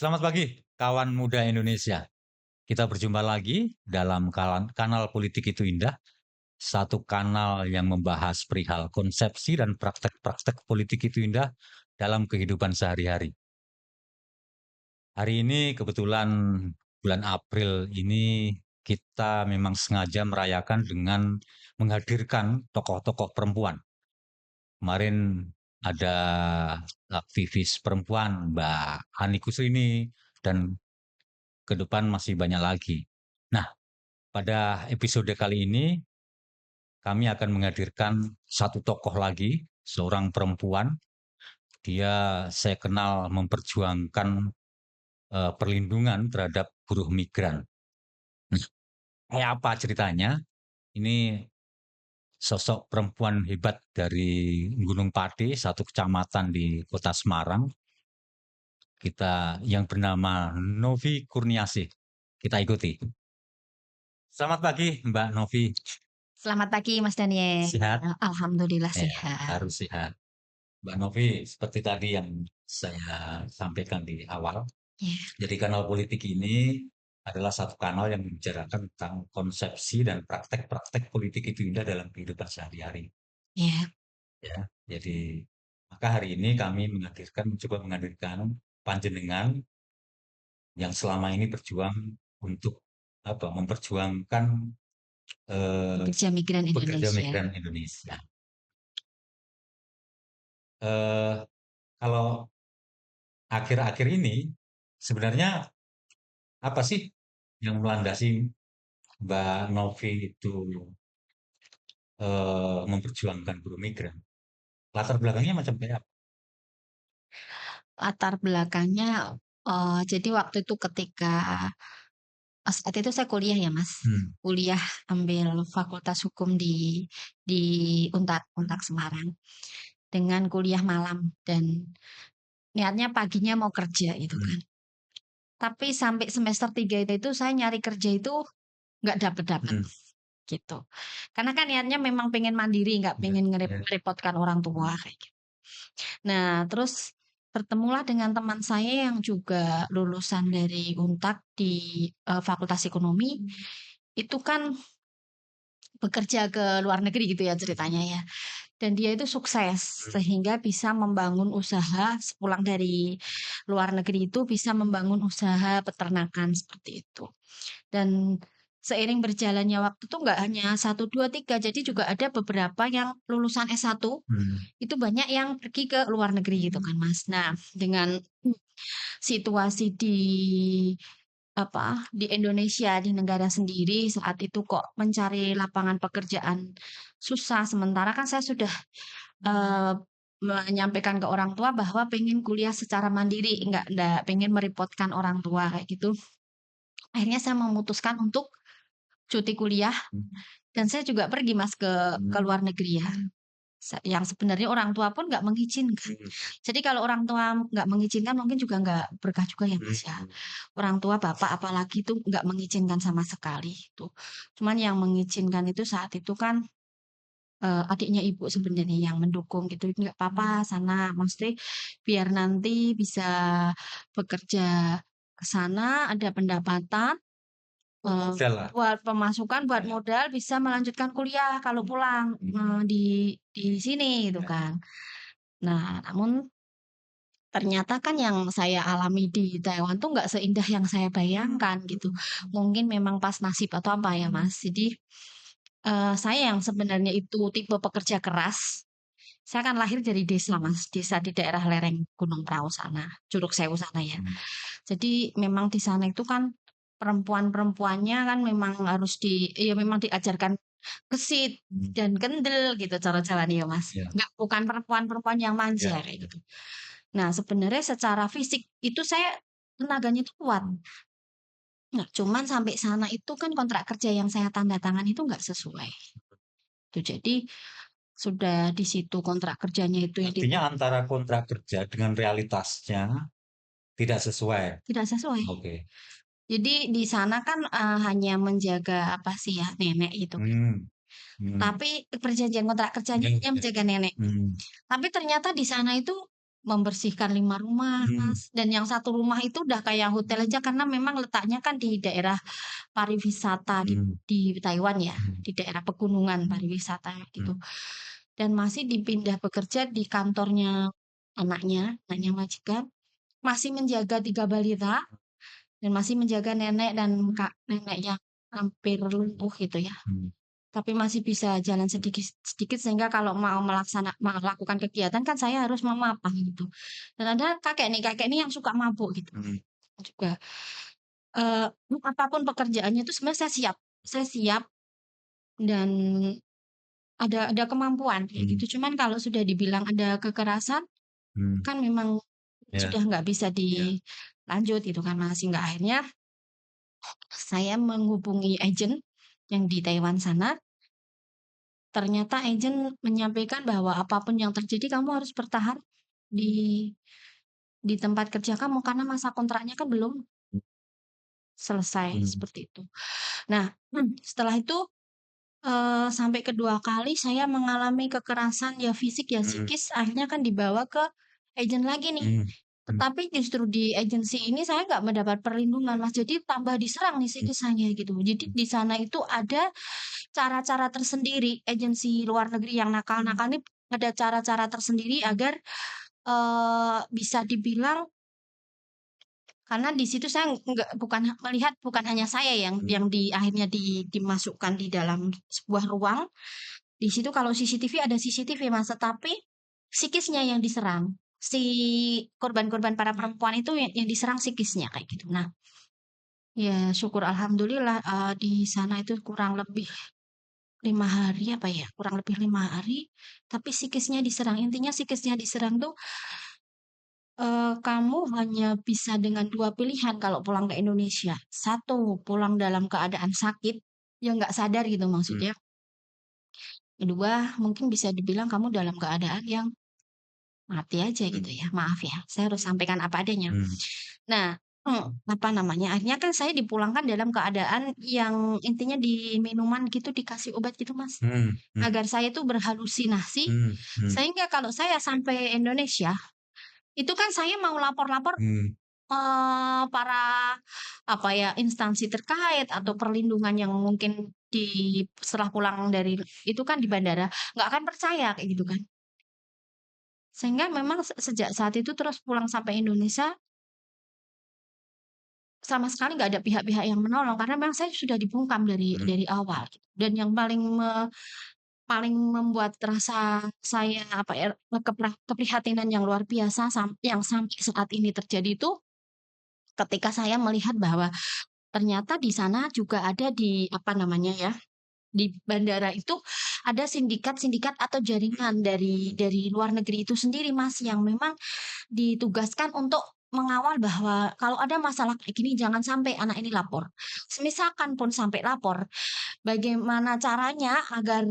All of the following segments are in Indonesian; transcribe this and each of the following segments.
Selamat pagi, kawan muda Indonesia. Kita berjumpa lagi dalam kanal Politik Itu Indah, satu kanal yang membahas perihal konsepsi dan praktek-praktek politik itu indah dalam kehidupan sehari-hari. Hari ini kebetulan bulan April ini kita memang sengaja merayakan dengan menghadirkan tokoh-tokoh perempuan. Kemarin ada aktivis perempuan Mbak Hani Kusrini dan ke depan masih banyak lagi. Nah, pada episode kali ini kami akan menghadirkan satu tokoh lagi, seorang perempuan. Dia saya kenal memperjuangkan perlindungan terhadap buruh migran. Nah, kayak apa ceritanya? Ini sosok perempuan hebat dari Gunung Pati, satu kecamatan di Kota Semarang. Kita yang bernama Novi Kurniasih. Kita ikuti. Selamat pagi, Mbak Novi. Selamat pagi Mas Daniel. Sehat? Alhamdulillah Ya, sehat. harus sehat. Mbak Novi, seperti tadi yang saya sampaikan di awal, Ya, jadi kanal politik ini adalah satu kanal yang membicarakan tentang konsepsi dan praktek-praktek politik itu indah dalam kehidupan sehari-hari. ya. Ya, jadi maka hari ini kami mencoba menghadirkan panjenengan yang selama ini berjuang untuk memperjuangkan Pekerja migran pekerja Indonesia. migran Indonesia. Eh, Kalau akhir-akhir ini sebenarnya apa sih yang melandasi Mbak Novi itu memperjuangkan buruh migran? Latar belakangnya macam kayak apa? Latar belakangnya, jadi waktu itu ketika saat itu saya kuliah ya Mas. Hmm. Kuliah ambil Fakultas Hukum di Untak Semarang. Dengan kuliah malam dan niatnya paginya mau kerja itu Hmm. kan. Tapi sampai semester 3 itu saya nyari kerja itu nggak dapet-dapet Hmm. gitu. Karena kan niatnya memang pengen mandiri, nggak Ya, pengen ya. ngerepotkan orang tua kayak gitu. Nah, terus bertemulah dengan teman saya yang juga lulusan dari Untak di Fakultas Ekonomi. Itu kan bekerja ke luar negeri gitu ya ceritanya ya. Dan dia itu sukses sehingga bisa membangun usaha sepulang dari luar negeri itu bisa membangun usaha peternakan seperti itu. Dan seiring berjalannya waktu tuh nggak hanya 1, 2, 3, jadi juga ada beberapa yang lulusan S1 Hmm. itu banyak yang pergi ke luar negeri gitu kan Mas. Nah, dengan situasi di Indonesia, di negara sendiri saat itu kok mencari lapangan pekerjaan susah, sementara kan saya sudah eee, menyampaikan ke orang tua bahwa pengen kuliah secara mandiri, nggak pengen merepotkan orang tua kayak gitu. Akhirnya saya memutuskan untuk cuti kuliah dan saya juga pergi Mas ke luar negeri ya. Yang sebenarnya orang tua pun nggak mengizinkan. Jadi kalau orang tua nggak mengizinkan mungkin juga nggak berkah juga ya Mas ya. Orang tua bapak apalagi itu nggak mengizinkan sama sekali itu. Cuman yang mengizinkan itu saat itu kan adiknya ibu sebenarnya yang mendukung gitu. Nggak apa-apa sana, maksudnya biar nanti bisa bekerja ke sana ada pendapatan. Modal lah. Buat pemasukan, buat modal bisa melanjutkan kuliah kalau pulang, di sini gitu kan. Nah, namun ternyata kan yang saya alami di Taiwan tuh nggak seindah yang saya bayangkan gitu. Mungkin memang pas nasib atau apa ya, Mas. Jadi, saya yang sebenarnya itu tipe pekerja keras, saya kan lahir dari desa, Mas, desa di daerah lereng Gunung Prau sana, Curug Sewu sana ya. Hmm. Jadi memang di sana itu kan perempuan-perempuannya kan memang harus ya memang diajarkan gesit dan kendel gitu cara jalannya ya Mas. Ya, Bukan perempuan-perempuan yang manja ya. kayak gitu. Nah sebenarnya secara fisik itu saya tenaganya itu kuat. Nah cuman sampai sana itu kan kontrak kerja yang saya tanda tangan itu nggak sesuai. Tuh jadi sudah di situ kontrak kerjanya itu yang Artinya antara kontrak kerja dengan realitasnya tidak sesuai. tidak sesuai. Oke. Jadi di sana kan, hanya menjaga apa sih ya, nenek itu kan. Hmm. Hmm. Tapi perjanjian kontrak kerjanya Ya, hanya ya. menjaga nenek. Hmm. Tapi ternyata di sana itu membersihkan 5 rumah, Hmm. Mas, dan yang 1 rumah itu udah kayak hotel aja karena memang letaknya kan di daerah pariwisata Hmm. di Taiwan ya, Hmm. di daerah pegunungan pariwisata Hmm. gitu. Dan masih dipindah bekerja di kantornya anaknya majikan, masih menjaga 3 balita, dan masih menjaga nenek dan nenek yang hampir lumpuh gitu ya. Hmm. Tapi masih bisa jalan sedikit-sedikit sehingga kalau mau melakukan kegiatan kan saya harus memapah gitu. Dan ada kakek nih yang suka mabuk gitu Hmm. juga. Apapun pekerjaannya itu sebenarnya saya siap dan ada kemampuan kayak Hmm. gitu. Cuman kalau sudah dibilang ada kekerasan Hmm. kan memang Ya. sudah nggak bisa dilanjut gitu kan Mas. Hingga akhirnya saya menghubungi agen yang di Taiwan sana. Ternyata agen menyampaikan bahwa apapun yang terjadi kamu harus bertahan di tempat kerja kamu karena masa kontraknya kan belum selesai, Hmm. seperti itu. Nah, setelah itu, sampai kedua kali saya mengalami kekerasan ya fisik ya Hmm. psikis, akhirnya kan dibawa ke agen lagi nih. Hmm. Tetapi justru di agensi ini saya nggak mendapat perlindungan, Mas, jadi tambah diserang nih psikis saya gitu. Jadi di sana itu ada cara-cara tersendiri, agensi luar negeri yang nakal-nakal nih ada cara-cara tersendiri agar, bisa dibilang karena di situ saya bukan melihat bukan hanya saya yang akhirnya dimasukkan di dalam sebuah ruang. Di situ kalau CCTV ada CCTV, Mas, tetapi psikisnya yang diserang. Si korban-korban para perempuan itu yang diserang psikisnya kayak gitu. Nah, ya syukur alhamdulillah, di sana itu kurang lebih 5 hari apa ya, kurang lebih 5 hari, tapi psikisnya diserang. Intinya psikisnya diserang tuh, kamu hanya bisa dengan 2 pilihan kalau pulang ke Indonesia. Satu, pulang dalam keadaan sakit, yang nggak sadar gitu maksudnya. Kedua, mungkin bisa dibilang kamu dalam keadaan yang mati aja gitu ya, maaf ya, saya harus sampaikan apa adanya. Nah, apa namanya, akhirnya kan saya dipulangkan dalam keadaan yang intinya di minuman gitu, dikasih obat gitu, Mas. Hmm. Agar saya tuh berhalusinasi, Hmm. sehingga kalau saya sampai Indonesia, itu kan saya mau lapor-lapor, Hmm. para, apa ya, instansi terkait atau perlindungan yang mungkin setelah pulang dari itu kan di bandara, nggak akan percaya kayak gitu kan. Sehingga memang sejak saat itu terus pulang sampai Indonesia, sama sekali nggak ada pihak-pihak yang menolong karena memang saya sudah dibungkam dari awal gitu. Dan yang paling membuat rasa saya, apa ya, keprihatinan yang luar biasa yang sampai saat ini terjadi itu, ketika saya melihat bahwa ternyata di sana juga ada apa namanya ya, di bandara itu ada sindikat-sindikat atau jaringan dari luar negeri itu sendiri, Mas, yang memang ditugaskan untuk mengawal bahwa kalau ada masalah kayak gini jangan sampai anak ini lapor. Semisalkan pun sampai lapor, bagaimana caranya agar,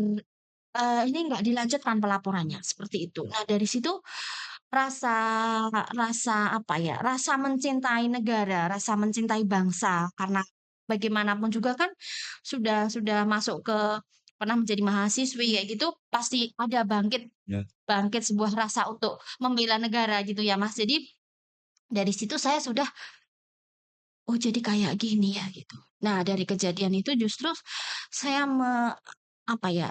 ini nggak dilanjutkan pelaporannya, seperti itu. Nah, dari situ rasa rasa apa ya, rasa mencintai negara, rasa mencintai bangsa, karena bagaimanapun juga kan sudah masuk pernah menjadi mahasiswi kayak gitu, pasti ada bangkit Ya. bangkit sebuah rasa untuk membela negara gitu ya, Mas. Jadi dari situ saya sudah, "Oh jadi kayak gini ya," gitu. Nah dari kejadian itu justru saya apa ya,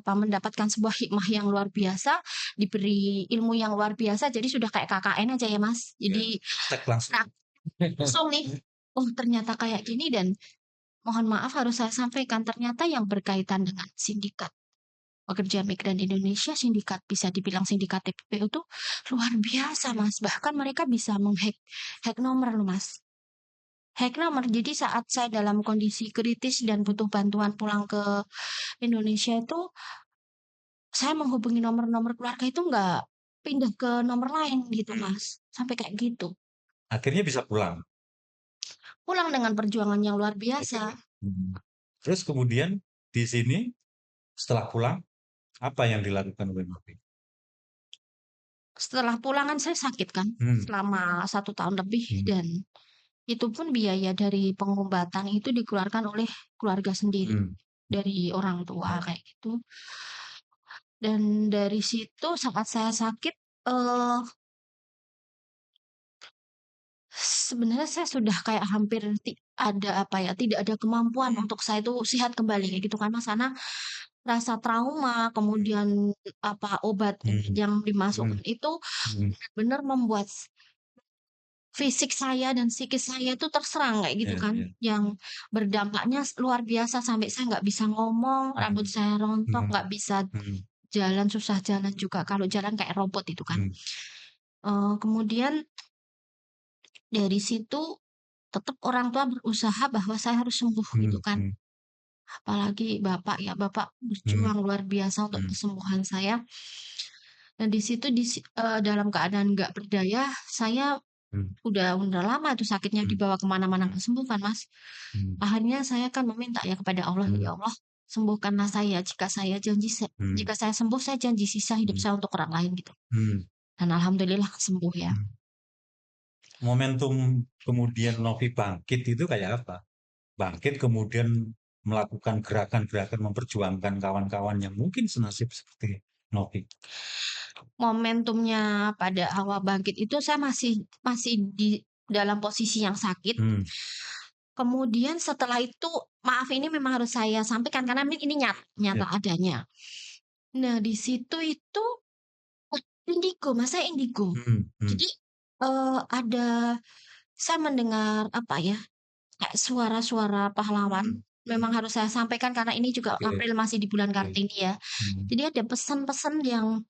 mendapatkan sebuah hikmah yang luar biasa, diberi ilmu yang luar biasa, jadi sudah kayak KKN aja ya, Mas. Jadi Tek langsung. langsung nih, oh ternyata kayak gini dan mohon maaf harus saya sampaikan, ternyata yang berkaitan dengan sindikat pekerja migran Indonesia, bisa dibilang sindikat TPPU tuh luar biasa, Mas. Bahkan mereka bisa hack nomor loh, Mas. Hack nomor. Jadi saat saya dalam kondisi kritis dan butuh bantuan pulang ke Indonesia itu, saya menghubungi nomor-nomor keluarga itu nggak pindah ke nomor lain gitu, Mas. Sampai kayak gitu. Akhirnya bisa pulang. Pulang dengan perjuangan yang luar biasa. Terus kemudian di sini setelah pulang apa yang dilakukan oleh Novi? Setelah pulang kan saya sakit kan selama 1 tahun lebih dan itu pun biaya dari pengobatan itu dikeluarkan oleh keluarga sendiri, dari orang tua kayak gitu. Dan dari situ saat saya sakit, Sebenarnya saya sudah kayak hampir tidak ada kemampuan untuk saya itu sehat kembali kayak gitu kan Mas, karena rasa trauma, kemudian obat Hmm. yang Hmm. dimasukkan itu Hmm. benar membuat fisik saya dan psikis saya itu terserang kayak gitu Ya, kan, ya. yang berdampaknya luar biasa sampai saya nggak bisa ngomong, rambut Hmm. saya rontok, Hmm. nggak bisa Hmm. jalan, susah jalan juga, kalau jalan kayak robot itu kan. Hmm. Kemudian dari situ tetap orang tua berusaha bahwa saya harus sembuh gitu Hmm. kan. Hmm. Apalagi bapak ya, bapak Hmm. berjuang luar biasa untuk Hmm. kesembuhan saya. Dan di situ dalam keadaan nggak berdaya, saya Hmm. udah lama tuh sakitnya Hmm. dibawa kemana-mana nggak sembuh kan Mas. Hmm. Akhirnya saya kan meminta ya kepada Allah, Hmm. "Ya Allah, sembuhkanlah saya Hmm. jika saya sembuh, saya janji sisa hidup Hmm. saya untuk orang lain," gitu. Hmm. Dan alhamdulillah sembuh ya. Hmm. Momentum kemudian Novi bangkit itu kayak apa? Bangkit kemudian melakukan gerakan-gerakan memperjuangkan kawan-kawan yang mungkin senasib seperti Novi. Momentumnya pada awal bangkit itu saya masih di dalam posisi yang sakit. Hmm. Kemudian setelah itu, maaf ini memang harus saya sampaikan karena ini Ya. nyata adanya. Nah, di situ itu indigo, Mas, saya indigo. Hmm. Hmm. Jadi, saya mendengar kayak suara-suara pahlawan. Hmm. Memang harus saya sampaikan karena ini juga Oke. April masih di bulan Oke. Kartini ya. Hmm. Jadi ada pesan-pesan yang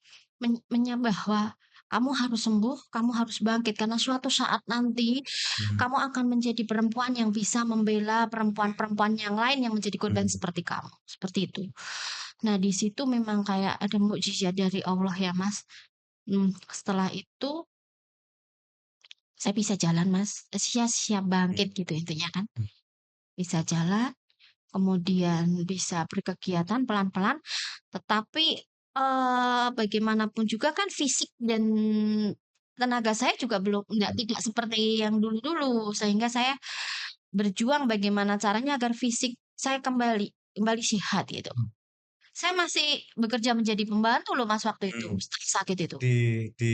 bahwa kamu harus sembuh, kamu harus bangkit karena suatu saat nanti Hmm. kamu akan menjadi perempuan yang bisa membela perempuan-perempuan yang lain yang menjadi korban Hmm. seperti kamu, seperti itu. Nah, di situ memang kayak ada mukjizat dari Allah ya, Mas. Setelah itu saya bisa jalan, Mas, siap Hmm. bangkit gitu intinya kan. Hmm. Bisa jalan, kemudian bisa berkegiatan pelan-pelan, tetapi, bagaimanapun juga kan fisik dan tenaga saya juga tidak seperti yang dulu-dulu, sehingga saya berjuang bagaimana caranya agar fisik saya kembali sehat gitu. Hmm. Saya masih bekerja menjadi pembantu loh Mas waktu itu, Hmm. setelah sakit itu. Di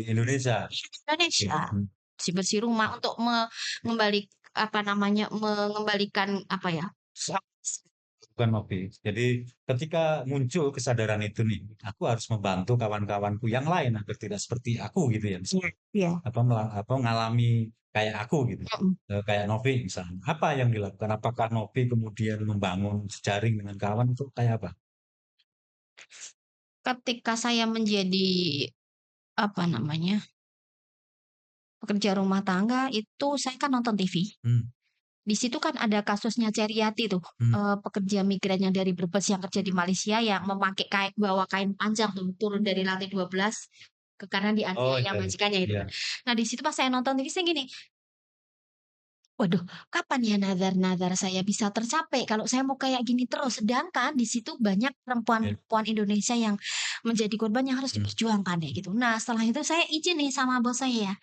Indonesia. Di Oke. Indonesia, Hmm. bersih-bersih rumah untuk mengembalikan Bukan Novi. Jadi ketika muncul kesadaran itu nih, aku harus membantu kawan-kawanku yang lain agar tidak seperti aku gitu ya. iya iya, Apa ngalami kayak aku gitu. mhm. Kayak Novi misalnya. Apa yang dilakukan? Apakah Novi kemudian membangun jejaring dengan kawan itu kayak apa? Ketika saya menjadi, apa namanya, pekerja rumah tangga itu saya kan nonton TV. Hmm. Di situ kan ada kasusnya Ceriati tuh, Hmm. pekerja migran yang dari Brebes yang kerja di Malaysia yang memakai bawa kain panjang tuh, turun dari lantai 12 karena Oh dianiaya iya, majikannya itu iya. kan. Nah, di situ pas saya nonton TV saya gini, "Waduh, kapan ya nazar-nazar saya bisa tercapai kalau saya mau kayak gini terus?" Sedangkan di situ banyak Iya. perempuan-perempuan Indonesia yang menjadi korban yang harus Hmm. diperjuangkan kayak gitu. Nah, setelah itu saya izin nih sama bos saya ya.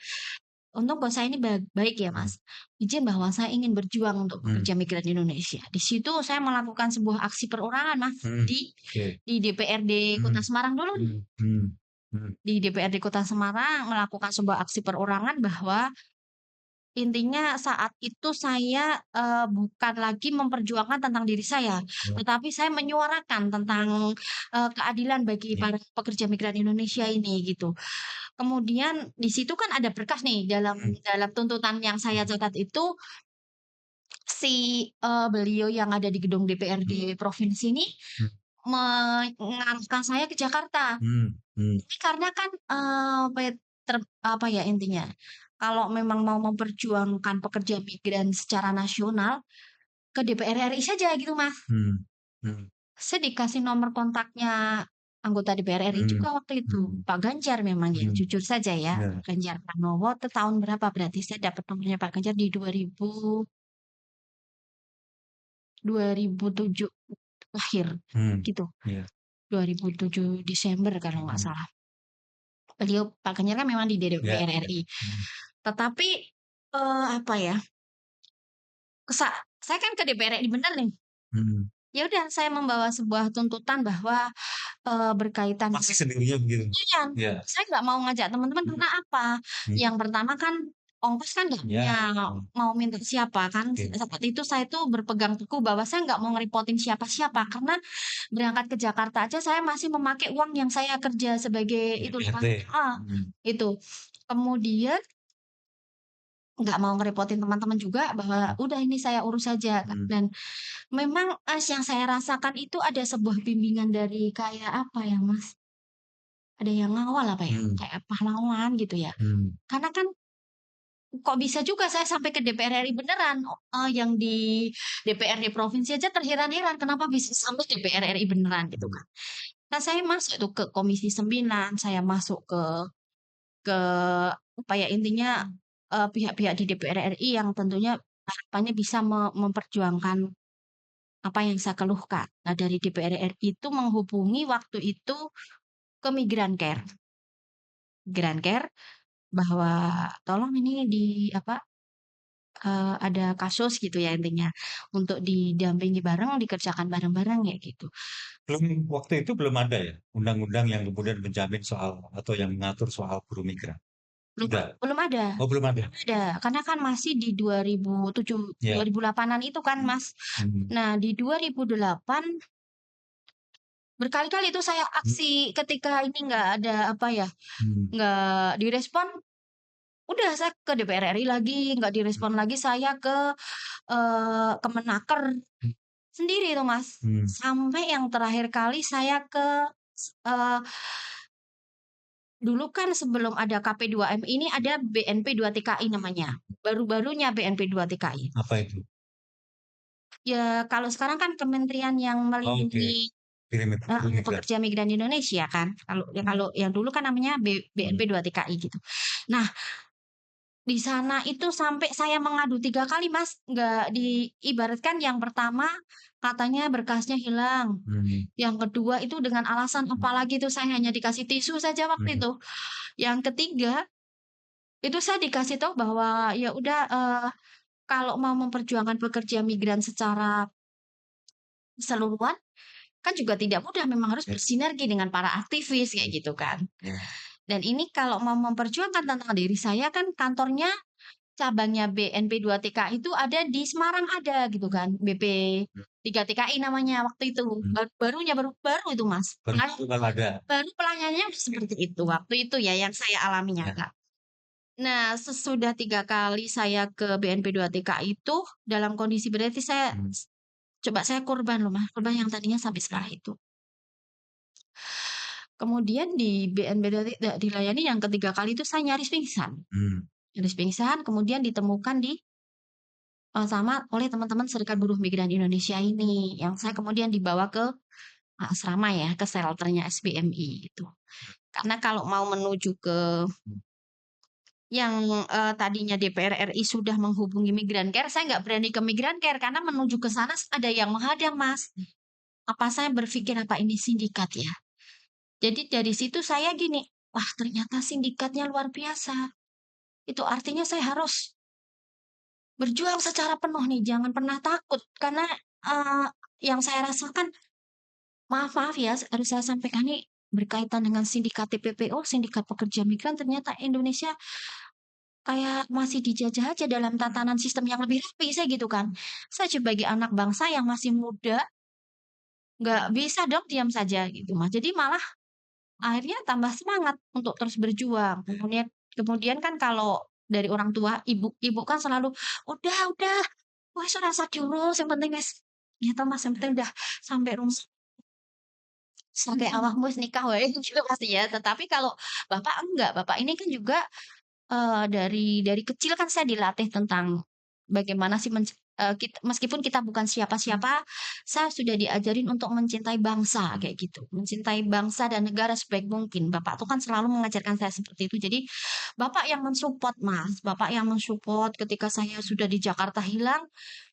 Untung bos saya ini baik ya, Hmm. Mas. Izin bahwa saya ingin berjuang untuk Hmm. pekerja migran Indonesia. Di situ saya melakukan sebuah aksi perorangan, Mas, Hmm. di Oke. DPRD Hmm. Kota Semarang dulu nih. Hmm. Hmm. Hmm. Di DPRD Kota Semarang melakukan sebuah aksi perorangan bahwa intinya saat itu saya, bukan lagi memperjuangkan tentang diri saya, Ya. tetapi saya menyuarakan tentang, keadilan bagi Ya. para pekerja migran Indonesia ini gitu. Kemudian di situ kan ada berkas nih dalam Hmm. dalam tuntutan yang saya catat itu beliau yang ada di gedung DPRD provinsi ini Hmm. mengarahkan saya ke Jakarta. Hmm. Hmm. Ini karena kan, intinya, kalau memang mau memperjuangkan pekerja migran secara nasional, ke DPR RI saja gitu, Mas. Hmm. Hmm. Saya dikasih nomor kontaknya anggota DPR RI Hmm. juga waktu itu, Hmm. Pak Ganjar memang ya, Hmm. jujur saja ya, Ya. Pak Ganjar Pranowo itu tahun berapa berarti saya dapat nomornya Pak Ganjar di 2007 akhir, Hmm. gitu. Ya. 2007 Desember kalau nggak Hmm. salah. Pak Ganjar kan memang di Ya. DPR Ya. RI. Hmm. Tetapi, apa ya, saya kan ke DPR RI bener nih. Hmm. Ya udah saya membawa sebuah tuntutan bahwa, berkaitan Masih sendirian gitu. iya, Ya. saya nggak mau ngajak teman-teman Hmm. karena apa, Hmm. yang pertama kan, ongkos kan nggak Ya. punya, mau minta siapa kan. Oke. Saat itu saya tuh berpegang teguh bahwa saya nggak mau ngerepotin siapa-siapa, karena berangkat ke Jakarta aja saya masih memakai uang yang saya kerja sebagai itu loh, Mas. PRT. Itu. Kemudian nggak mau ngerepotin teman-teman juga bahwa udah ini saya urus saja kan. Dan memang yang saya rasakan itu ada sebuah bimbingan dari kayak apa ya, Mas? Ada yang ngawal apa ya? Kayak pahlawan gitu ya. Karena kan kok bisa juga saya sampai ke DPR RI beneran, yang di DPRD provinsi aja terheran-heran kenapa bisa sampai DPR RI beneran gitu kan. Nah, saya masuk tuh ke Komisi 9, saya masuk ke apa ya, intinya, pihak-pihak di DPR RI yang tentunya harapannya bisa memperjuangkan apa yang saya keluhkan. Nah, dari DPR RI itu menghubungi waktu itu ke Migrancare. Migrancare bahwa tolong ini apa, ada kasus gitu ya intinya, untuk didampingi bareng, dikerjakan bareng-bareng ya gitu. Waktu itu belum ada ya undang-undang yang kemudian menjamin soal atau yang mengatur soal buruh migran? Sudah? Belum ada. Oh, belum ada. Belum ada, karena kan masih di 2007, Ya. 2008-an itu kan, Mas. Nah, di 2008 berkali-kali itu saya aksi ketika ini nggak ada apa ya, nggak direspon, udah saya ke DPR RI lagi, nggak direspon lagi, saya ke Kemenaker sendiri itu, Mas. Sampai yang terakhir kali saya ke eee, dulu kan sebelum ada KP2M ini ada BNP2TKI namanya, baru-barunya BNP2TKI. Apa itu? Ya kalau sekarang kan kementerian yang melindungi pekerja migran Indonesia kan. Kalau yang dulu kan namanya BNP2TKI gitu. Nah, di sana itu sampai saya mengadu 3 kali, Mas. Nggak diibaratkan yang pertama katanya berkasnya hilang. Yang kedua itu dengan alasan apalagi itu saya hanya dikasih tisu saja waktu itu. Yang ketiga, itu saya dikasih tahu bahwa ya udah kalau mau memperjuangkan pekerja migran secara keseluruhan kan juga tidak mudah, memang harus bersinergi dengan para aktivis kayak gitu kan. Dan ini kalau mau memperjuangkan tentang diri saya kan kantornya cabangnya BNP2TKI itu ada di Semarang ada gitu kan, BP3TKI namanya waktu itu. Baru itu, Mas. Baru pelayanannya seperti itu waktu itu ya yang saya alaminya, Kak. Nah, sesudah 3 kali saya ke BNP2TKI itu dalam kondisi berarti saya coba saya korban loh, Mas, korban yang tadinya sampai sekarang itu. Kemudian di BNP tidak dilayani yang ketiga kali itu saya nyaris pingsan. Nyaris pingsan, kemudian ditemukan sama oleh teman-teman Serikat Buruh Migran Indonesia ini, yang saya kemudian dibawa ke asrama ya, ke shelter-nya SBMI gitu. Karena kalau mau menuju ke yang tadinya DPR RI sudah menghubungi Migrancare, saya nggak berani ke Migrancare karena menuju ke sana ada yang menghadang, Mas. Apa saya berpikir apa ini sindikat ya? Jadi dari situ saya gini, wah ternyata sindikatnya luar biasa. Itu artinya saya harus berjuang secara penuh nih, jangan pernah takut karena yang saya rasakan, maaf ya harus saya sampaikan nih berkaitan dengan sindikat TPPO, sindikat pekerja migran ternyata Indonesia kayak masih dijajah aja dalam tatanan sistem yang lebih rapi saya gitu kan. Saya sebagai anak bangsa yang masih muda, nggak bisa dong diam saja gitu Mas. Jadi malah akhirnya tambah semangat untuk terus berjuang. Kemudian kan kalau dari orang tua, ibu kan selalu, "Udah, wes ora usah diurus, yang penting wes nyata Mas, yang penting udah sampai rumah sampai awakmu wis nikah wae," gitu pasti ya. Tetapi kalau Bapak enggak, Bapak ini kan juga dari kecil kan saya dilatih tentang bagaimana sih meskipun kita bukan siapa-siapa, saya sudah diajarin untuk mencintai bangsa kayak gitu, mencintai bangsa dan negara sebaik mungkin. Bapak tuh kan selalu mengajarkan saya seperti itu. Jadi Bapak yang mensupport, Mas, Bapak yang mensupport ketika saya sudah di Jakarta hilang,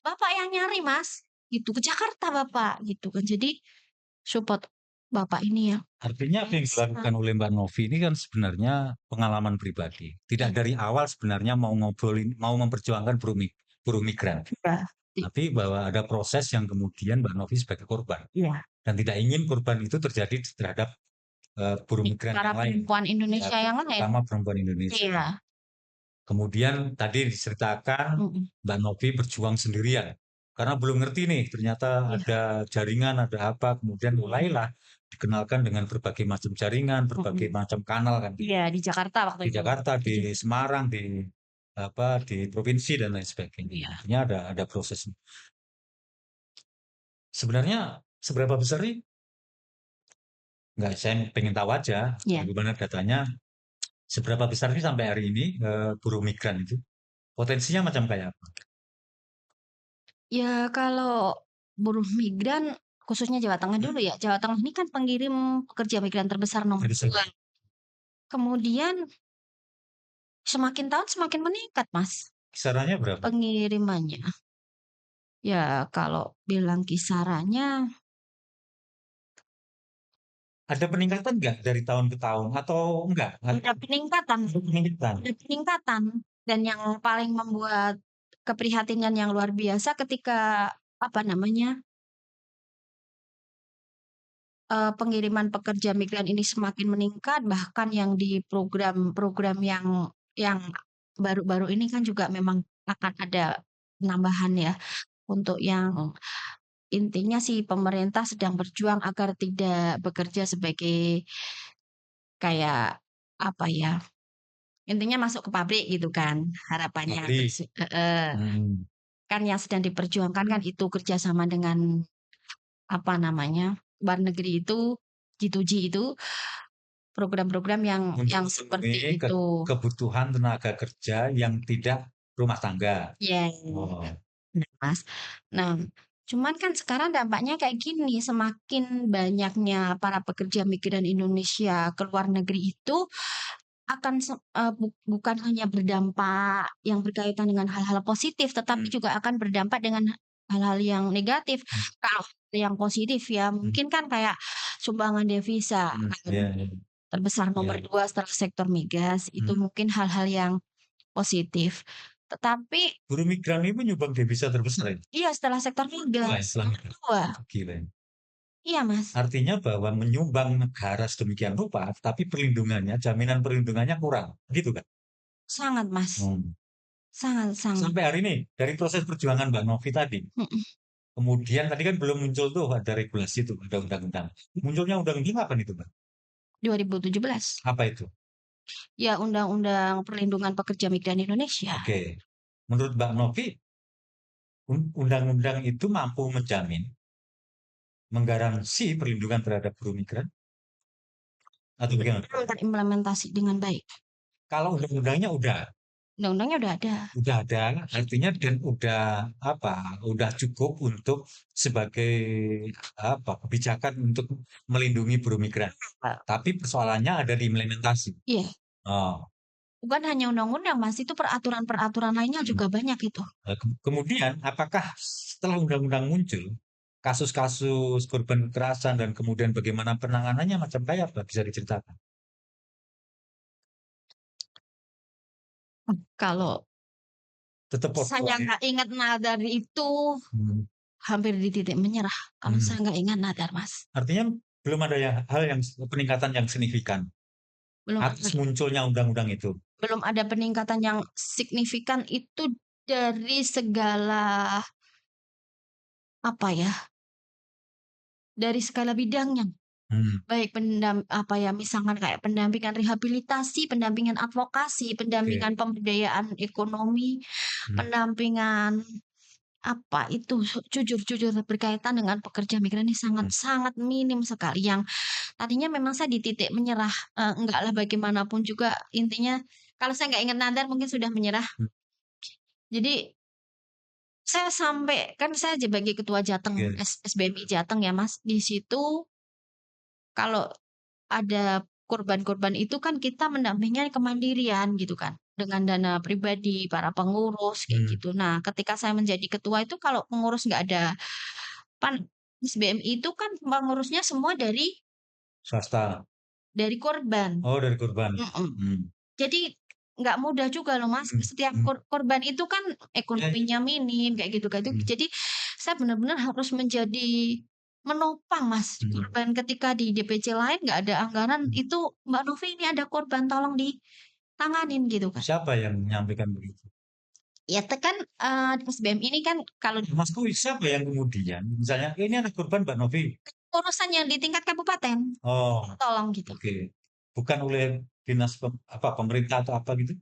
Bapak yang nyari, Mas, gitu, ke Jakarta Bapak, gitu kan. Jadi support Bapak ini ya. Artinya apa yang dilakukan oleh Mbak Novi ini kan sebenarnya pengalaman pribadi. Tidak dari awal sebenarnya mau memperjuangkan buruh migran. Tapi bahwa ada proses yang kemudian Mbak Novi sebagai korban. Dan tidak ingin korban itu terjadi terhadap buruh migran para yang lain. perempuan Indonesia yang lain. Terutama perempuan Indonesia. Iya. Kemudian tadi diceritakan Mbak Novi berjuang sendirian. Karena belum ngerti nih, ternyata Iya. ada jaringan, ada apa. Kemudian mulailah dikenalkan dengan berbagai macam jaringan, berbagai macam kanal kan. Iya, di Jakarta waktu Di itu. Jakarta, di Semarang, di provinsi dan lain sebagainya. Iya. Artinya ada proses. Sebenarnya seberapa besar nih? Enggak, saya pengen tahu aja Iya. bagaimana datanya. Seberapa besar sih sampai hari ini buruh migran itu? Potensinya macam kayak apa? Ya kalau buruh migran khususnya Jawa Tengah dulu ya. Jawa Tengah ini kan pengirim pekerja migran terbesar nomor 2. Kemudian semakin tahun semakin meningkat, Mas, Kisarannya berapa? pengirimannya. Ya kalau bilang kisarannya Ada peningkatan nggak dari tahun ke tahun atau enggak? ada peningkatan. Peningkatan. Ada peningkatan. Dan yang paling membuat keprihatinan yang luar biasa ketika pengiriman pekerja migran ini semakin meningkat, bahkan yang di program-program yang baru-baru ini kan juga memang akan ada penambahan ya, untuk yang intinya sih pemerintah sedang berjuang agar tidak bekerja sebagai kayak apa ya, intinya masuk ke pabrik gitu kan harapannya. Kan yang sedang diperjuangkan kan itu kerjasama dengan luar negeri itu, G2G itu, program-program yang seperti itu. Kebutuhan tenaga kerja yang tidak rumah tangga. Iya. Nah, Mas. Nah, cuman kan sekarang dampaknya kayak gini, semakin banyaknya para pekerja migran Indonesia ke luar negeri itu akan bukan hanya berdampak yang berkaitan dengan hal-hal positif, tetapi juga akan berdampak dengan hal-hal yang negatif. Kalau yang positif ya mungkin kan kayak sumbangan devisa terbesar nomor 2 setelah sektor migas, itu mungkin hal-hal yang positif. Tetapi buruh migran ini menyumbang devisa terbesar ya? Iya, setelah sektor migas. Gila. Iya, Mas. Artinya bahwa menyumbang negara sedemikian rupa, tapi jaminan perlindungannya kurang. Gitu kan? Sangat, Mas. Sangat. Sampai hari ini, dari proses perjuangan Mbak Novi tadi, kemudian tadi kan belum muncul tuh ada regulasi tuh, ada undang-undang. Munculnya undang-undang apa itu, Mbak? 2017. Apa itu? Ya, Undang-Undang Perlindungan Pekerja Migran Indonesia. Oke. Menurut Mbak Novi, undang-undang itu mampu menjamin, menggaransi perlindungan terhadap buruh migran? Atau bagaimana? Terimplementasi dengan baik. Kalau undang-undangnya udah ada. Udah ada, artinya dan udah cukup untuk sebagai kebijakan untuk melindungi buruh migran. Tapi persoalannya ada di implementasi. Iya. Oh. Bukan hanya undang-undang, Mas, itu peraturan-peraturan lainnya juga banyak itu. Kemudian, apakah setelah undang-undang muncul, kasus-kasus korban kekerasan dan kemudian bagaimana penanganannya macam kayak apa bisa diceritakan? Kalau Tetap saya nggak ingat nadar itu hampir di titik menyerah. Kalau saya nggak ingat nadar, Mas. Artinya belum ada hal yang peningkatan yang signifikan atas munculnya undang-undang itu. Belum ada peningkatan yang signifikan itu dari segala dari segala bidangnya. Baik misalkan kayak pendampingan rehabilitasi, pendampingan advokasi, pendampingan pemberdayaan ekonomi, pendampingan jujur berkaitan dengan pekerja migran ini sangat minim sekali. Yang tadinya memang saya di titik menyerah, enggaklah bagaimanapun juga intinya kalau saya nggak ingat nadar mungkin sudah menyerah. Jadi saya saya sebagai ketua Jateng, SBMI Jateng ya, Mas. Di situ kalau ada korban-korban itu kan kita mendampinginya kemandirian gitu kan, dengan dana pribadi, para pengurus kayak gitu. Nah, ketika saya menjadi ketua itu kalau pengurus nggak ada SBMI itu kan pengurusnya semua dari swasta. Dari korban. Oh, dari korban. Jadi nggak mudah juga loh, Mas. Setiap korban itu kan ekonominya minim kayak gitu. Jadi saya benar-benar harus menopang, Mas, korban ketika di DPC lain nggak ada anggaran itu, Mbak Novi ini ada korban tolong tanganin gitu kan. Siapa yang menyampaikan begitu? Ya tekan SBM ini kan kalau Maksudku siapa yang kemudian, misalnya ini anak korban Mbak Novi. urusan yang di tingkat kabupaten, Oh, tolong gitu. oke. Bukan oleh dinas pemerintah atau apa gitu?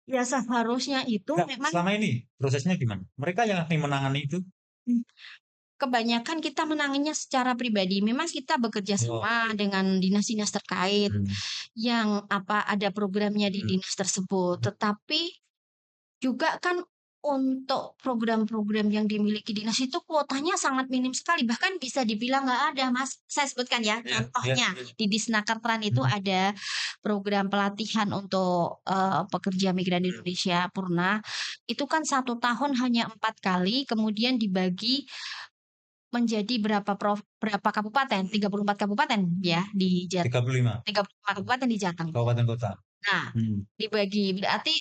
Ya seharusnya itu Enggak, memang selama ini prosesnya gimana? Mereka yang akan menangani itu? hmm, kebanyakan kita menangannya secara pribadi. Memang kita bekerja Oh, sama dengan dinas-dinas terkait hmm, yang ada programnya di hmm, dinas tersebut. Tetapi juga kan untuk program-program yang dimiliki dinas itu kuotanya sangat minim sekali, bahkan bisa dibilang nggak ada, Mas. Saya sebutkan ya, ya, ya, contohnya ya. di Disnakertran itu Hmm, ada program pelatihan untuk pekerja migran Indonesia Purna. Itu kan 1 tahun hanya 4 kali, kemudian dibagi menjadi berapa kabupaten? 34 kabupaten ya di 35 35 kabupaten di Jateng. kabupaten kota. Nah, Hmm, dibagi berarti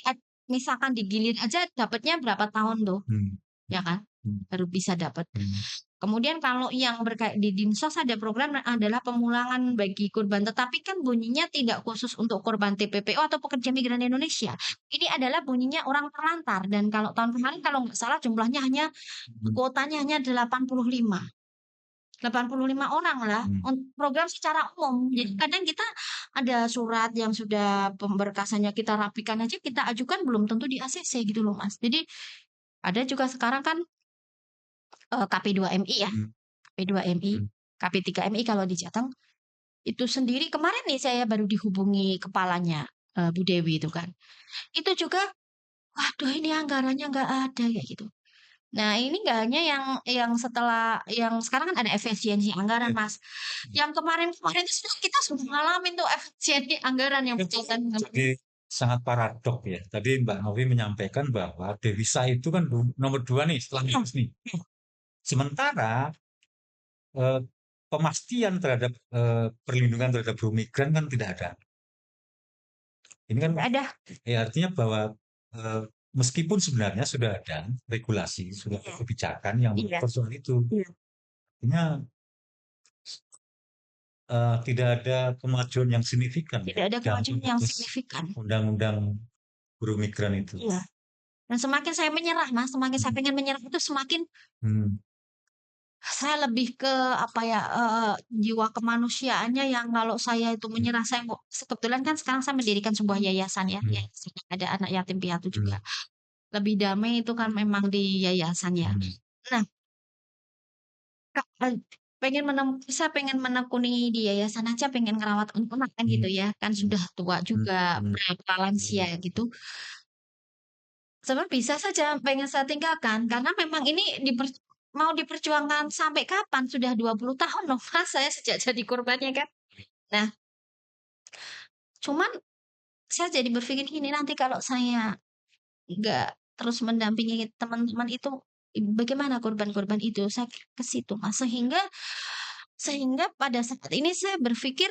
misalkan digilir aja dapatnya berapa tahun tuh, hmm, ya kan? hmm, Baru bisa dapat. hmm, Kemudian kalau yang berkait di Dinsos ada program adalah pemulangan bagi korban, tetapi kan bunyinya tidak khusus untuk korban TPPO atau pekerja migran Indonesia. Ini adalah bunyinya orang terlantar dan kalau tahun kemarin kalau nggak salah jumlahnya hanya hmm, kuotanya hanya 85. 85 orang lah hmm. program secara umum. Jadi kadang kita ada surat yang sudah pemberkasannya kita rapikan aja kita ajukan belum tentu di ACC gitu loh Mas. Jadi ada juga sekarang kan KP2MI ya, Hmm, KP2MI, hmm, KP3MI kalau di Jateng. Itu sendiri kemarin nih saya baru dihubungi kepalanya Bu Dewi itu kan. Itu juga, waduh ini anggarannya nggak ada kayak gitu. Nah, ini nggak hanya yang setelah yang sekarang kan ada efisiensi anggaran, ya. Mas. Yang kemarin-kemarin itu kita sudah ngalamin tuh efisiensi anggaran yang berkaitan dengan Jadi sangat paradok ya. Tadi Mbak Novi menyampaikan bahwa devisa itu kan nomor 2 nih setelah migas nih. Sementara eh, pemastian terhadap perlindungan terhadap buruh migran kan tidak ada. Ini kan nggak ada. ya artinya bahwa eh, meskipun sebenarnya sudah ada regulasi, sudah ada Iya, kebijakan yang iya, mengatur soal itu, iya. artinya tidak ada kemajuan yang signifikan ya Tidak ada dalam kemajuan yang memutus signifikan. undang-undang buruh migran itu. Iya. Dan semakin saya menyerah, Mas, semakin saya Hmm, pengen menyerah itu semakin hmm, saya lebih ke apa ya, jiwa kemanusiaannya yang kalau saya itu hmm, menyerah, saya mau kebetulan kan sekarang saya mendirikan sebuah yayasan ya, hmm, yayasan yang ada anak yatim piatu juga. hmm, Lebih damai itu kan memang di yayasan ya. hmm, Nah, Kak, saya pengen menekuni di yayasan aja, pengen ngerawat anak kan hmm, gitu ya, kan hmm, sudah tua hmm, juga, hmm, berapa lansia hmm, gitu. Sebenarnya bisa saja pengen saya tinggalkan, karena memang ini mau diperjuangkan sampai kapan? Sudah 20 tahun loh Mas, saya sejak jadi korbannya kan. Nah, cuman saya jadi berpikir gini, nanti kalau saya nggak terus mendampingi teman-teman itu, bagaimana korban-korban itu? Saya ke situ Mas, sehingga sehingga pada saat ini saya berpikir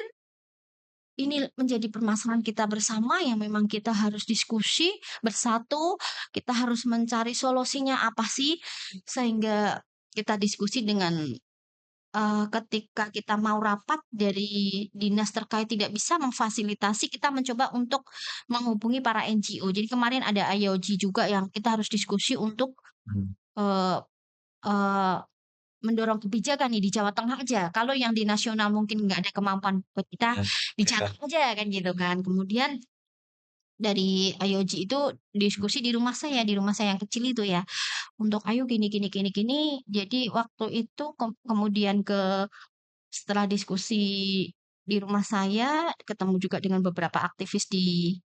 ini menjadi permasalahan kita bersama yang memang kita harus diskusi bersatu, kita harus mencari solusinya apa sih, sehingga kita diskusi dengan ketika kita mau rapat dari dinas terkait tidak bisa memfasilitasi, kita mencoba untuk menghubungi para NGO. Jadi kemarin ada IOG juga yang kita harus diskusi untuk, hmm. eee eee mendorong kebijakan nih di Jawa Tengah aja, kalau yang di nasional mungkin nggak ada kemampuan buat kita, Ya, di ya, Jateng aja kan gitu kan. Kemudian dari IOG itu diskusi di rumah saya yang kecil itu ya, untuk ayo gini gini gini gini, jadi waktu itu kemudian setelah diskusi di rumah saya, ketemu juga dengan beberapa aktivis di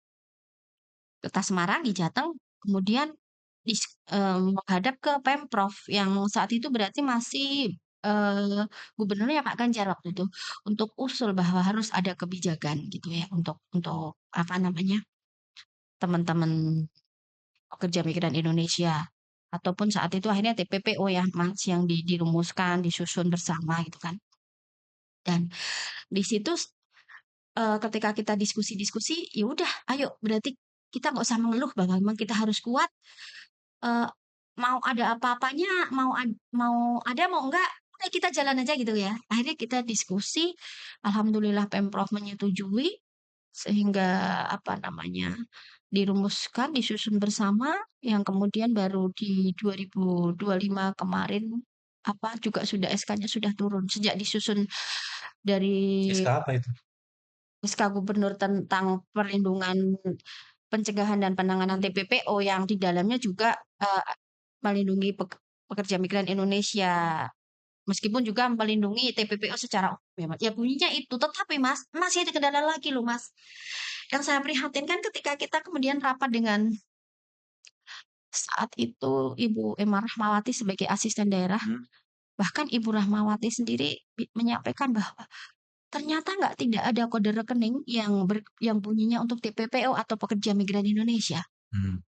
Kota Semarang, di Jateng, kemudian menghadap ke Pemprov yang saat itu berarti masih, gubernurnya Pak Ganjar waktu itu, untuk usul bahwa harus ada kebijakan gitu ya untuk apa namanya, teman-teman pekerja migran Indonesia. Ataupun saat itu akhirnya TPPO ya Mas, yang dirumuskan, disusun bersama gitu kan. Dan di situ ketika kita diskusi-diskusi, ya udah ayo berarti kita nggak usah mengeluh bahwa memang kita harus kuat, eee, mau ada apa-apanya, mau ada mau enggak, udah kita jalan aja gitu ya. Akhirnya kita diskusi, alhamdulillah Pemprov menyetujui, sehingga apa namanya, dirumuskan, disusun bersama, yang kemudian baru di 2025 kemarin juga sudah SK-nya sudah turun. Sejak disusun dari SK apa itu? SK Gubernur tentang perlindungan pencegahan dan penanganan TPPO yang di dalamnya juga melindungi pekerja migran Indonesia. Meskipun juga melindungi TPPO secara umum ya, Mas. Ya bunyinya itu, tetapi Mas, masih ada kendala lagi loh, Mas. Yang saya prihatinkan ketika kita kemudian rapat dengan saat itu Ibu Emma Rahmawati sebagai asisten daerah, Hmm. bahkan Ibu Rahmawati sendiri menyampaikan bahwa ternyata tidak ada kode rekening yang bunyinya untuk TPPO atau pekerja migran Indonesia. Hmm.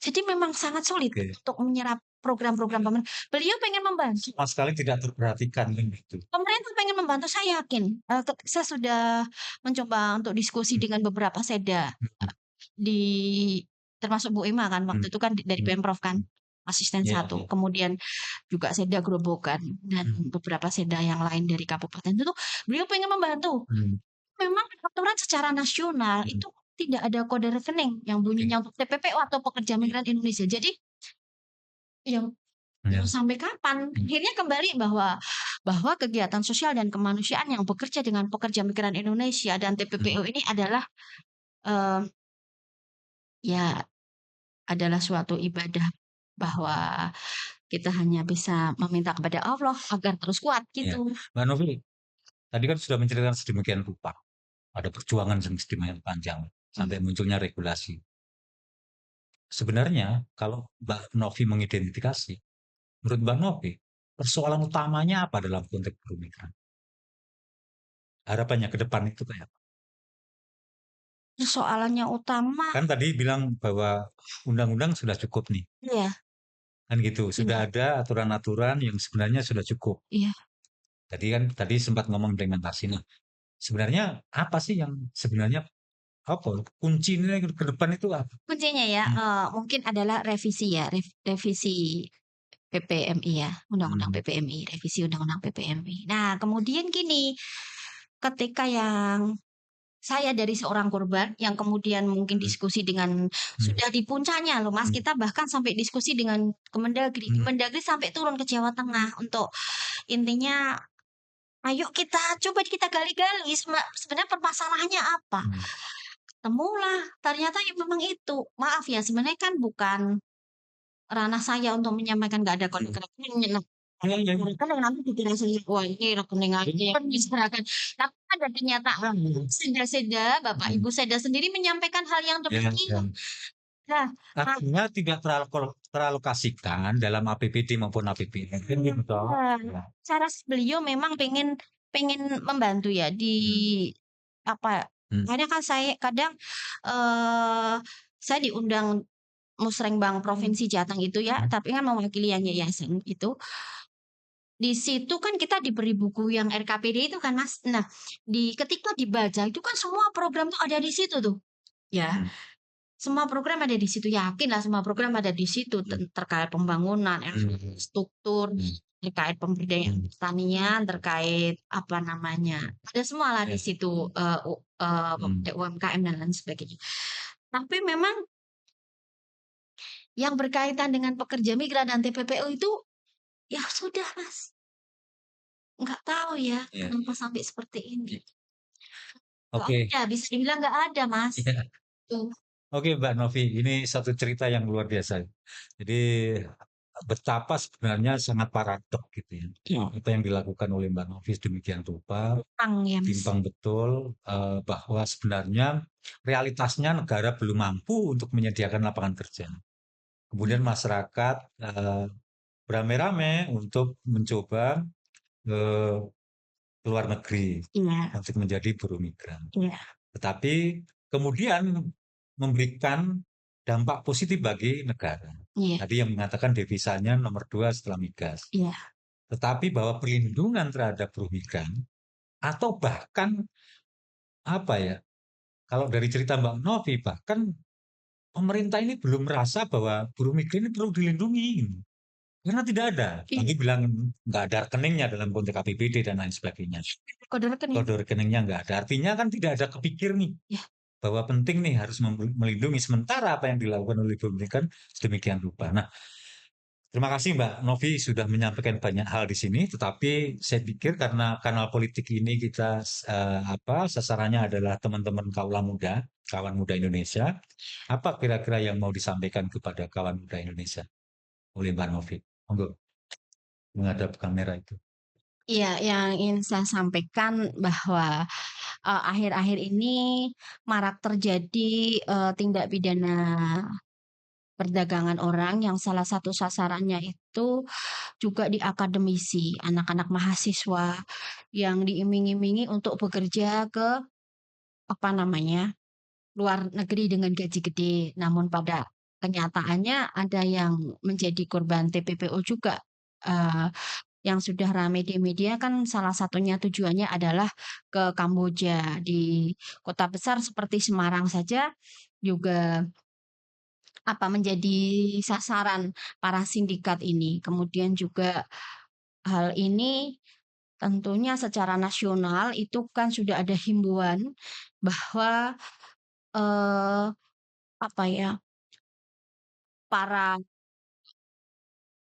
Jadi memang sangat sulit Oke. untuk menyerap program-program pemerintah. Beliau pengen membantu. Sama sekali tidak terperhatikan kan gitu. Pemerintah pengen membantu, saya yakin. Saya sudah mencoba untuk diskusi Hmm. dengan beberapa seda Hmm. di termasuk Bu Emma kan waktu Hmm. itu kan dari Hmm. Pemprov kan, asisten Ya, 1, ya. kemudian juga seda Grobogan dan beberapa seda yang lain dari kabupaten itu beliau pengen membantu. Hmm. Memang aturan secara nasional Hmm. itu tidak ada kode rekening yang bunyinya untuk TPPO atau pekerja migran Indonesia. Jadi yang Ya. sampai kapan? Akhirnya kembali bahwa kegiatan sosial dan kemanusiaan yang bekerja dengan pekerja migran Indonesia dan TPPO ini adalah ya adalah suatu ibadah bahwa kita hanya bisa meminta kepada Allah agar terus kuat Ya. gitu. Mbak Novi, tadi kan sudah menceritakan sedemikian rupa. Ada perjuangan yang sedemikian panjang sampai munculnya regulasi. Sebenarnya kalau Mbak Novi mengidentifikasi, menurut Mbak Novi, persoalan utamanya apa dalam konteks buruh migran? Harapannya ke depan itu kayak apa? Persoalannya utama Kan tadi bilang bahwa undang-undang sudah cukup nih, ya, kan gitu. Sudah iya, ada aturan-aturan yang sebenarnya sudah cukup. iya. Tadi sempat ngomong implementasi. Nah, sebenarnya apa sih yang sebenarnya apa kuncinya ke depan itu apa? Kuncinya ya, mungkin adalah revisi ya, revisi PPMI ya, Undang-Undang Hmm. PPMI, revisi Undang-Undang PPMI. Nah, kemudian gini, ketika yang saya dari seorang korban yang kemudian mungkin Hmm. diskusi dengan sudah di puncaknya loh Mas, Hmm. kita bahkan sampai diskusi dengan Kemendagri. Hmm. Kemendagri sampai turun ke Jawa Tengah untuk intinya ayo kita gali-gali sebenarnya permasalahannya apa. Hmm. Ketemulah, ternyata ya memang itu. Maaf ya, sebenarnya kan bukan ranah saya untuk menyampaikan nggak ada rekening. Ya, ya, ya. Kan nanti dikira saya, wah ini rekening aja kan diserahkan. Tapi ada kenyataan seda-seda, Bapak Ibu seda sendiri menyampaikan hal yang Ya, ya. demikian. Nah, Artinya tidak teralokasikan dalam APBD maupun APBN. Kan gitu toh. Ya. cara beliau memang pengen membantu ya di apa? Hmm. Makanya kan saya kadang saya diundang Musrenbang Provinsi Jateng itu ya, tapi kan mewakili yang yayasan itu. Di situ kan kita diberi buku yang RKPD itu kan Mas. Nah, ketika dibaca itu kan semua program tuh ada di situ tuh. Ya, semua program ada di situ. Yakinlah semua program ada di situ terkait pembangunan, infrastruktur, terkait pemberdayaan pertanian, terkait apa namanya. Ada semua lah di situ UMKM dan lain sebagainya. Tapi memang yang berkaitan dengan pekerja migran dan TPPO itu ya sudah Mas. Nggak tahu ya kenapa sampai seperti ini. Oke. Ya bisa dibilang nggak ada Mas. Ya. Tuh. Oke Mbak Novi, ini satu cerita yang luar biasa. Jadi betapa sebenarnya sangat paradok gitu ya. Apa yang dilakukan oleh Mbak Novi demikian rupa, timpang betul bahwa sebenarnya realitasnya negara belum mampu untuk menyediakan lapangan kerja. Kemudian masyarakat beramai-ramai untuk mencoba ke luar negeri untuk menjadi buruh migran. Tetapi kemudian memberikan dampak positif bagi negara. Tadi yang mengatakan devisanya nomor 2 setelah migas. Tetapi bahwa perlindungan terhadap buruh migran atau bahkan apa ya? Kalau dari cerita Mbak Novi bahkan pemerintah ini belum merasa bahwa buruh migran ini perlu dilindungi. Karena tidak ada. Kami bilang nggak ada rekeningnya dalam konteks APBD dan lain sebagainya. Kode rekeningnya nggak ada. Artinya kan tidak ada kepikir nih. bahwa penting nih harus melindungi, sementara apa yang dilakukan oleh pemerintah sedemikian rupa. Nah, terima kasih Mbak Novi sudah menyampaikan banyak hal di sini, tetapi saya pikir karena kanal politik ini kita sasarannya adalah teman-teman kawan muda Indonesia. Apa kira-kira yang mau disampaikan kepada kawan muda Indonesia oleh Mbak Novi? Monggo menghadap kamera itu. Iya, yang ingin saya sampaikan bahwa akhir-akhir ini marak terjadi tindak pidana perdagangan orang yang salah satu sasarannya itu juga di akademisi, anak-anak mahasiswa yang diiming-imingi untuk bekerja ke apa namanya, luar negeri dengan gaji gede. Namun pada kenyataannya ada yang menjadi korban TPPO juga. Eh, yang sudah ramai di media kan salah satunya tujuannya adalah ke Kamboja. Di kota besar seperti Semarang saja juga menjadi sasaran para sindikat ini. Kemudian juga hal ini tentunya secara nasional itu kan sudah ada himbauan bahwa eh, apa ya, para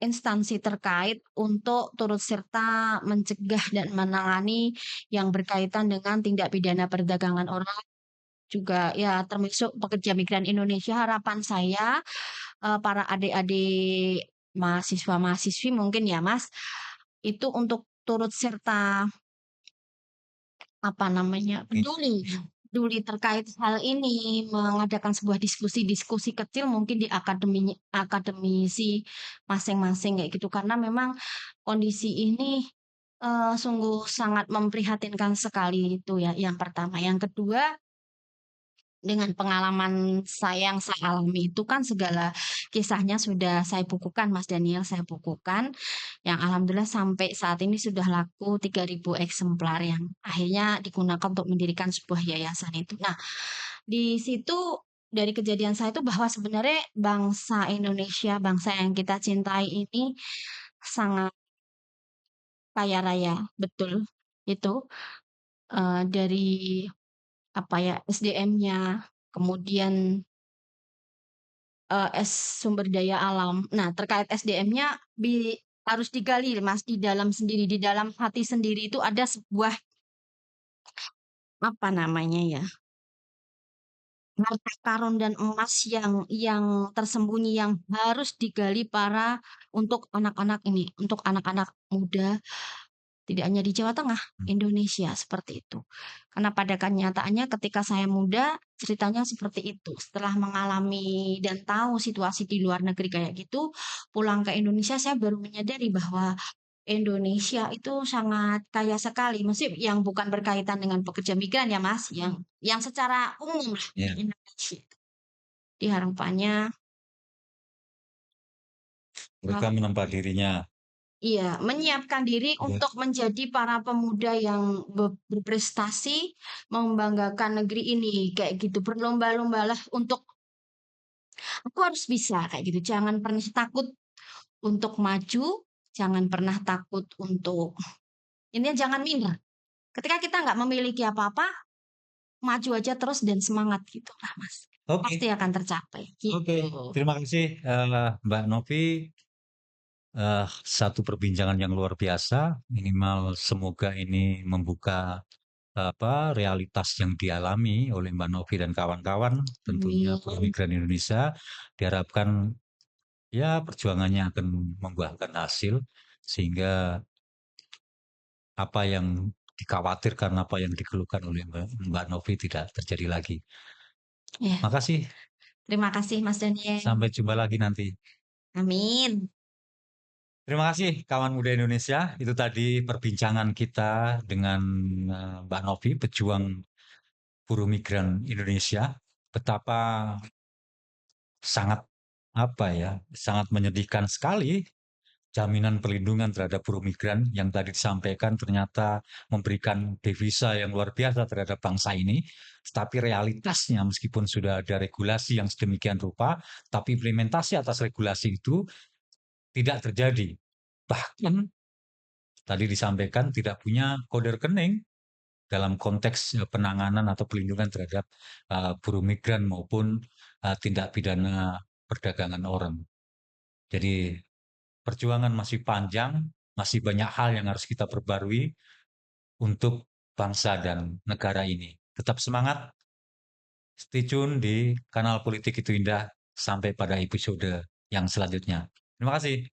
instansi terkait untuk turut serta mencegah dan menangani yang berkaitan dengan tindak pidana perdagangan orang juga ya termasuk pekerja migran Indonesia. Harapan saya para adik-adik mahasiswa-mahasiswi mungkin ya Mas, itu untuk turut serta peduli peduli terkait hal ini, mengadakan sebuah diskusi-diskusi kecil mungkin di akademisi masing-masing kayak gitu. Karena memang kondisi ini sungguh sangat memprihatinkan sekali itu ya yang pertama. Yang kedua, dengan pengalaman saya yang saya alami itu kan segala kisahnya sudah saya bukukan, Mas Daniel, saya bukukan, yang alhamdulillah sampai saat ini sudah laku 3.000 eksemplar yang akhirnya digunakan untuk mendirikan sebuah yayasan itu. Nah, di situ dari kejadian saya itu bahwa sebenarnya bangsa Indonesia, bangsa yang kita cintai ini sangat kaya raya, betul. Itu dari SDM-nya, kemudian sumber daya alam. Nah, terkait SDM-nya harus digali Mas, di dalam sendiri, di dalam hati sendiri itu ada sebuah harta karun dan emas yang tersembunyi yang harus digali untuk anak-anak ini, untuk anak-anak muda. Tidak hanya di Jawa Tengah, Indonesia seperti itu. Karena pada kenyataannya ketika saya muda, ceritanya seperti itu. Setelah mengalami dan tahu situasi di luar negeri kayak gitu, pulang ke Indonesia saya baru menyadari bahwa Indonesia itu sangat kaya sekali. Maksudnya yang bukan berkaitan dengan pekerja migran ya Mas, yang secara umum lah di Indonesia. Di harapannya Mereka menempa dirinya. Iya, menyiapkan diri untuk menjadi para pemuda yang berprestasi, membanggakan negeri ini, kayak gitu. Berlomba-lombalah untuk aku harus bisa kayak gitu. Jangan pernah takut untuk maju, jangan pernah takut untuk intinya jangan minder. Ketika kita nggak memiliki apa-apa, maju aja terus dan semangat gitu lah, Mas. Pasti akan tercapai. Gitu. Oke, terima kasih Mbak Novi. Satu perbincangan yang luar biasa. Minimal semoga ini membuka realitas yang dialami oleh Mbak Novi dan kawan-kawan, tentunya migran Indonesia. Diharapkan ya perjuangannya akan membuahkan hasil sehingga apa yang dikhawatirkan, apa yang dikeluhkan oleh Mbak Novi tidak terjadi lagi. Ya. Makasih. Terima kasih Mas Daniel. Sampai jumpa lagi nanti. Amin. Terima kasih kawan muda Indonesia. Itu tadi perbincangan kita dengan Mbak Novi, pejuang buruh migran Indonesia. Betapa sangat sangat menyedihkan sekali jaminan perlindungan terhadap buruh migran yang tadi disampaikan ternyata memberikan devisa yang luar biasa terhadap bangsa ini. Tetapi realitasnya meskipun sudah ada regulasi yang sedemikian rupa, tapi implementasi atas regulasi itu tidak terjadi. Bahkan tadi disampaikan tidak punya kode rekening dalam konteks penanganan atau pelindungan terhadap buruh migran maupun tindak pidana perdagangan orang. Jadi perjuangan masih panjang, masih banyak hal yang harus kita perbarui untuk bangsa dan negara ini. Tetap semangat, stay tune di kanal Politik Itu Indah sampai pada episode yang selanjutnya. Terima kasih.